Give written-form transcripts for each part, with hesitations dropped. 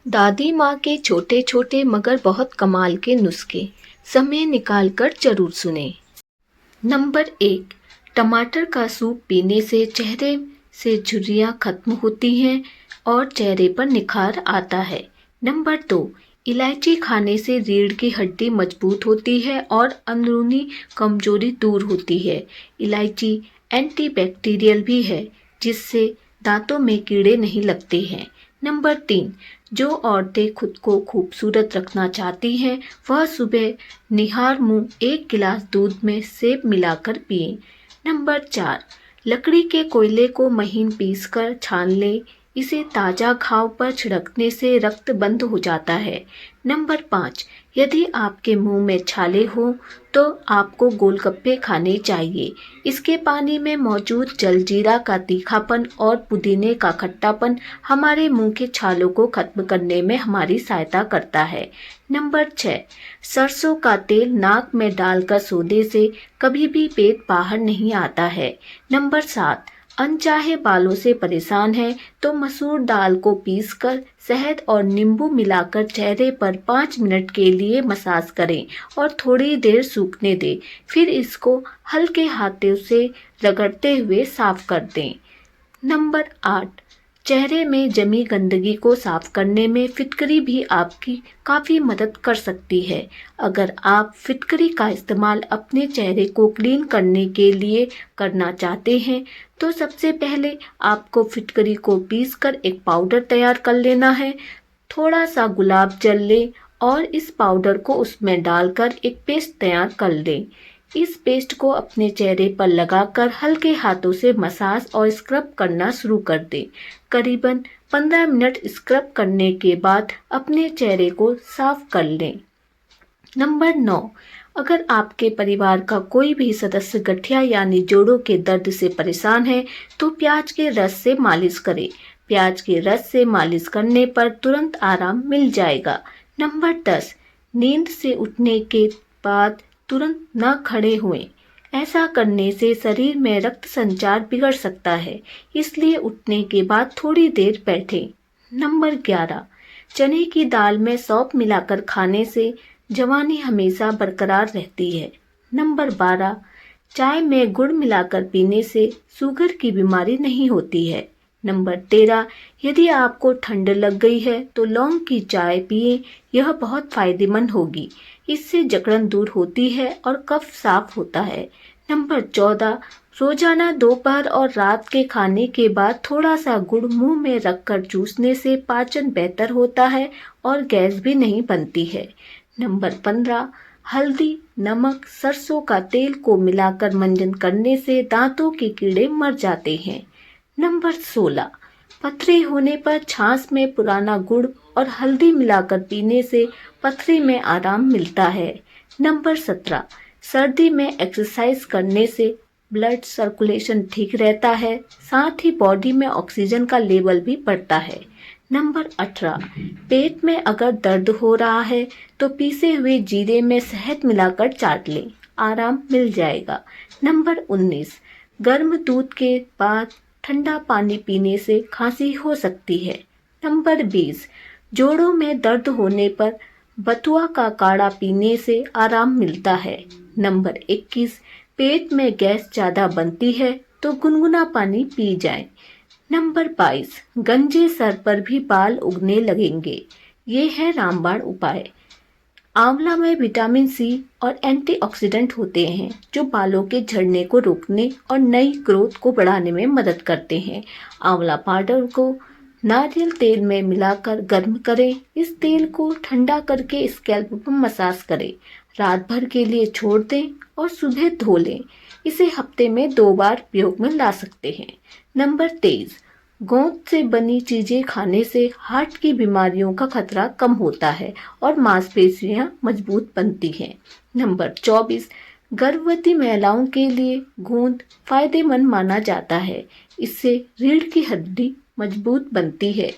दादी माँ के छोटे छोटे मगर बहुत कमाल के नुस्खे, समय निकाल कर जरूर सुने। नंबर 1, टमाटर का सूप पीने से चेहरे से झुर्रियाँ खत्म होती हैं और चेहरे पर निखार आता है। नंबर 2, इलायची खाने से रीढ़ की हड्डी मजबूत होती है और अंदरूनी कमजोरी दूर होती है। इलायची एंटीबैक्टीरियल भी है, जिससे दांतों में कीड़े नहीं लगते हैं। नंबर 3, जो औरतें खुद को खूबसूरत रखना चाहती हैं वह सुबह निहार मुंह 1 गिलास दूध में सेब मिलाकर पिएं। नंबर 4, लकड़ी के कोयले को महीन पीसकर छान लें, इसे ताज़ा घाव पर छिड़कने से रक्त बंद हो जाता है। नंबर 5, यदि आपके मुंह में छाले हों तो आपको गोलगप्पे खाने चाहिए। इसके पानी में मौजूद जलजीरा का तीखापन और पुदीने का खट्टापन हमारे मुंह के छालों को खत्म करने में हमारी सहायता करता है। नंबर 6, सरसों का तेल नाक में डालकर सोने से कभी भी पेट बाहर नहीं आता है। नंबर 7, अनचाहे बालों से परेशान हैं तो मसूर दाल को पीसकर शहद और नींबू मिलाकर चेहरे पर 5 मिनट के लिए मसाज करें और थोड़ी देर सूखने दें। फिर इसको हल्के हाथों से रगड़ते हुए साफ कर दें। नंबर 8, चेहरे में जमी गंदगी को साफ करने में फिटकरी भी आपकी काफ़ी मदद कर सकती है। अगर आप फिटकरी का इस्तेमाल अपने चेहरे को क्लीन करने के लिए करना चाहते हैं तो सबसे पहले आपको फिटकरी को पीसकर एक पाउडर तैयार कर लेना है। थोड़ा सा गुलाब जल लें और इस पाउडर को उसमें डालकर एक पेस्ट तैयार कर लें। इस पेस्ट को अपने चेहरे पर लगाकर हल्के हाथों से मसाज और स्क्रब करना शुरू कर दें। करीबन 15 मिनट स्क्रब करने के बाद अपने चेहरे को साफ कर लें। नंबर 9, अगर आपके परिवार का कोई भी सदस्य गठिया यानी जोड़ों के दर्द से परेशान है तो प्याज के रस से मालिश करें। प्याज के रस से मालिश करने पर तुरंत आराम मिल जाएगा। नंबर 10, नींद से उठने के बाद तुरंत न खड़े हुएं। ऐसा करने से शरीर में रक्त संचार बिगड़ सकता है, इसलिए उठने के बाद थोड़ी देर बैठें। नंबर 11, चने की दाल में सौंफ मिलाकर खाने से जवानी हमेशा बरकरार रहती है। नंबर 12, चाय में गुड़ मिलाकर पीने से शुगर की बीमारी नहीं होती है। नंबर 13, यदि आपको ठंड लग गई है तो लौंग की चाय पिएं, यह बहुत फायदेमंद होगी। इससे जकड़न दूर होती है और कफ साफ होता है। नंबर 14, रोजाना दोपहर और रात के खाने के बाद थोड़ा सा गुड़ मुंह में रखकर चूसने से पाचन बेहतर होता है और गैस भी नहीं बनती है। नंबर 15, हल्दी, नमक, सरसों का तेल को मिलाकर मंजन करने से दांतों के कीड़े मर जाते हैं। नंबर 16, पथरी होने पर छाछ में पुराना गुड़ और हल्दी मिलाकर पीने से पथरी में आराम मिलता है। नंबर 17, सर्दी में एक्सरसाइज करने से ब्लड सर्कुलेशन ठीक रहता है, साथ ही बॉडी में ऑक्सीजन का लेवल भी बढ़ता है। नंबर 18, पेट में अगर दर्द हो रहा है तो पीसे हुए जीरे में शहद मिलाकर चाट लें, आराम मिल जाएगा। नंबर 19, गर्म दूध के बाद ठंडा पानी पीने से खांसी हो सकती है। नंबर 20, जोड़ों में दर्द होने पर बथुआ का काढ़ा पीने से आराम मिलता है। नंबर 21, पेट में गैस ज़्यादा बनती है तो गुनगुना पानी पी जाएं। नंबर 22, गंजे सर पर भी बाल उगने लगेंगे। ये है रामबाण उपाय। आंवला में विटामिन सी और एंटीऑक्सीडेंट होते हैं जो बालों के झड़ने को रोकने और नई ग्रोथ को बढ़ाने में मदद करते हैं। आंवला पाउडर को नारियल तेल में मिलाकर गर्म करें। इस तेल को ठंडा करके स्कैल्प पर मसाज करें। रात भर के लिए छोड़ दें और सुबह धो लें। इसे हफ्ते में 2 बार प्रयोग में ला सकते हैं। नंबर 23, गोंद से बनी चीजें खाने से हार्ट की बीमारियों का खतरा कम होता है और मांसपेशियां मजबूत बनती हैं। नंबर 24, गर्भवती महिलाओं के लिए गोंद फायदेमंद माना जाता है, इससे रीढ़ की हड्डी मजबूत बनती है।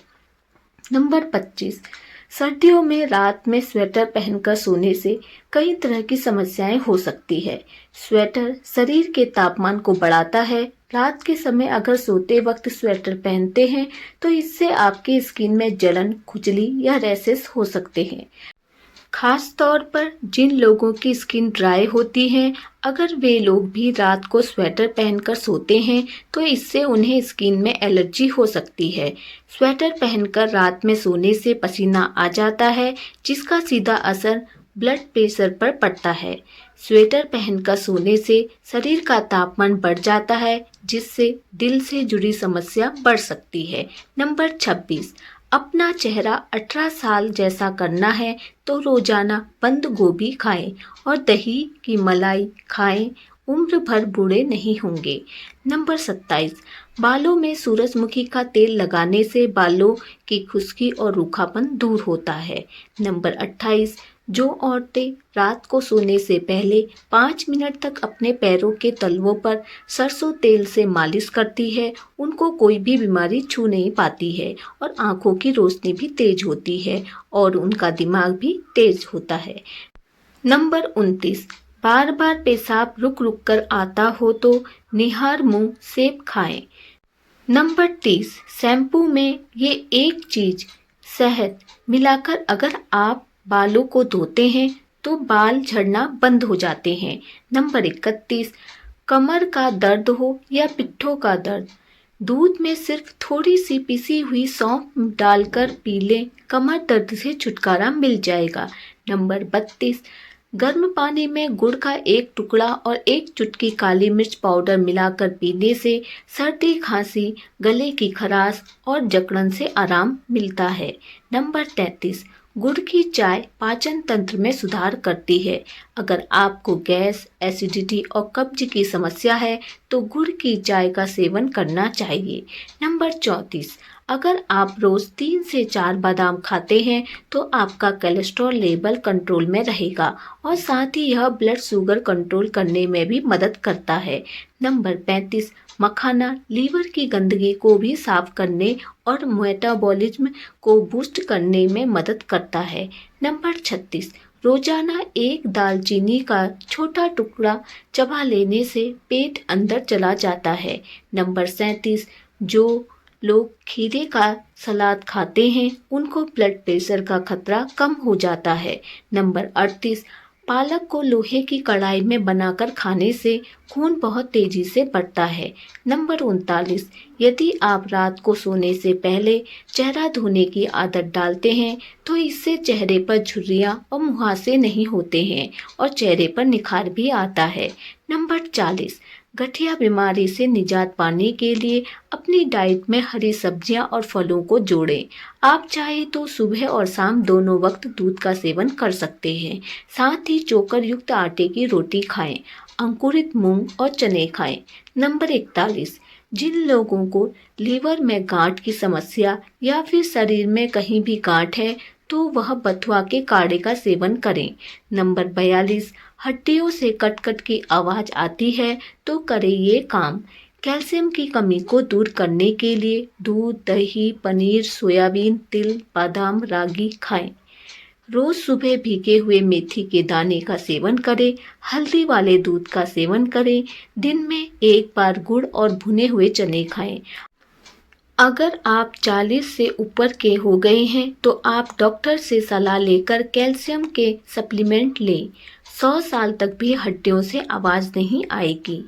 नंबर 25, सर्दियों में रात में स्वेटर पहनकर सोने से कई तरह की समस्याएं हो सकती है। स्वेटर शरीर के तापमान को बढ़ाता है, रात के समय अगर सोते वक्त स्वेटर पहनते हैं तो इससे आपकी स्किन में जलन, खुजली या रैशेस हो सकते हैं। खास तौर पर जिन लोगों की स्किन ड्राई होती है, अगर वे लोग भी रात को स्वेटर पहनकर सोते हैं तो इससे उन्हें स्किन में एलर्जी हो सकती है। स्वेटर पहनकर रात में सोने से पसीना आ जाता है, जिसका सीधा असर ब्लड प्रेशर पर पड़ता है। स्वेटर पहनकर सोने से शरीर का तापमान बढ़ जाता है, जिससे दिल से जुड़ी समस्या बढ़ सकती है। नंबर 26, अपना चेहरा 18 साल जैसा करना है तो रोजाना बंद गोभी खाएं और दही की मलाई खाएं, उम्र भर बूढ़े नहीं होंगे। नंबर 27, बालों में सूरजमुखी का तेल लगाने से बालों की खुश्की और रूखापन दूर होता है। नंबर 28, जो औरतें रात को सोने से पहले 5 मिनट तक अपने पैरों के तलवों पर सरसों तेल से मालिश करती है, उनको कोई भी बीमारी छू नहीं पाती है और आंखों की रोशनी भी तेज होती है और उनका दिमाग भी तेज होता है। नंबर 29, बार बार पेशाब रुक रुक कर आता हो तो निहार मुंह सेब खाएं। नंबर 30, शैम्पू में ये एक चीज शहद मिलाकर अगर आप बालों को धोते हैं तो बाल झड़ना बंद हो जाते हैं। नंबर 31, कमर का दर्द हो या पिट्ठों का दर्द, दूध में सिर्फ थोड़ी सी पिसी हुई सौंफ डालकर पी लें, कमर दर्द से छुटकारा मिल जाएगा। नंबर 32, गर्म पानी में गुड़ का एक टुकड़ा और एक चुटकी काली मिर्च पाउडर मिलाकर पीने से सर्दी, खांसी, गले की खराश और जकड़न से आराम मिलता है। नंबर 33, गुड़ की चाय पाचन तंत्र में सुधार करती है। अगर आपको गैस, एसिडिटी और कब्ज की समस्या है तो गुड़ की चाय का सेवन करना चाहिए। नंबर 34, अगर आप रोज 3 से 4 बादाम खाते हैं तो आपका कोलेस्ट्रॉल लेवल कंट्रोल में रहेगा और साथ ही यह ब्लड शुगर कंट्रोल करने में भी मदद करता है। नंबर 35, मखाना लीवर की गंदगी को भी साफ करने और मेटाबॉलिज्म को बूस्ट करने में मदद करता है। नंबर 36, रोजाना एक दालचीनी का छोटा टुकड़ा चबा लेने से पेट अंदर चला जाता है। नंबर 37, जो लोग खीरे का सलाद खाते हैं उनको ब्लड प्रेशर का खतरा कम हो जाता है। नंबर 38, पालक को लोहे की कढ़ाई में बनाकर खाने से खून बहुत तेजी से बढ़ता है। नंबर 39, यदि आप रात को सोने से पहले चेहरा धोने की आदत डालते हैं तो इससे चेहरे पर झुर्रियां और मुहासे नहीं होते हैं और चेहरे पर निखार भी आता है। नंबर 40, गठिया बीमारी से निजात पाने के लिए अपनी डाइट में हरी सब्जियां और फलों को जोड़ें। आप चाहे तो सुबह और शाम दोनों वक्त दूध का सेवन कर सकते हैं। साथ ही चोकर युक्त आटे की रोटी खाएं, अंकुरित मूंग और चने खाएं। नंबर 41, जिन लोगों को लीवर में गांठ की समस्या या फिर शरीर में कहीं भी गांठ है तो वह बथुआ के काढ़े का सेवन करें। नंबर 42, हड्डियों से कट कट की आवाज आती है तो करें ये काम। कैल्शियम की कमी को दूर करने के लिए दूध, दही, पनीर, सोयाबीन, तिल, बादाम, रागी खाएं। रोज सुबह भीगे हुए मेथी के दाने का सेवन करें, हल्दी वाले दूध का सेवन करें, दिन में एक बार गुड़ और भुने हुए चने खाएं। अगर आप 40 से ऊपर के हो गए हैं तो आप डॉक्टर से सलाह लेकर कैल्शियम के सप्लीमेंट लें। 100 साल तक भी हड्डियों से आवाज नहीं आएगी।